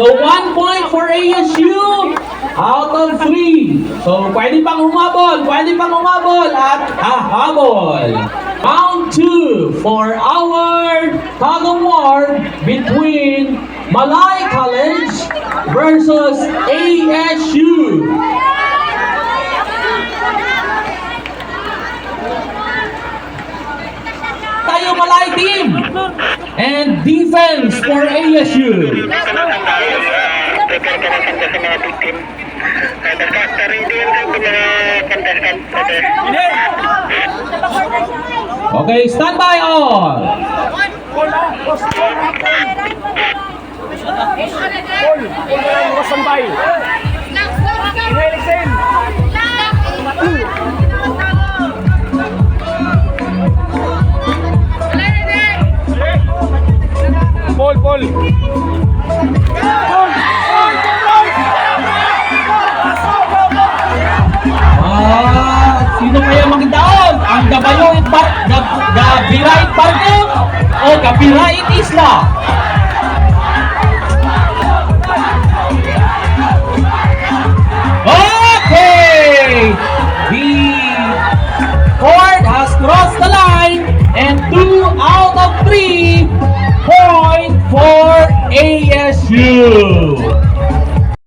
So 1 point for ASU out of 3. So pwede pang humabol at hahabol. Round 2 for our tug of war between Malay College versus ASU. Tayo Malay team and defense for ASU. Okay, stand by all. Paul. Sino kaya magdaon? Ang Gabayong Gabirait Park o Gabirait Isla?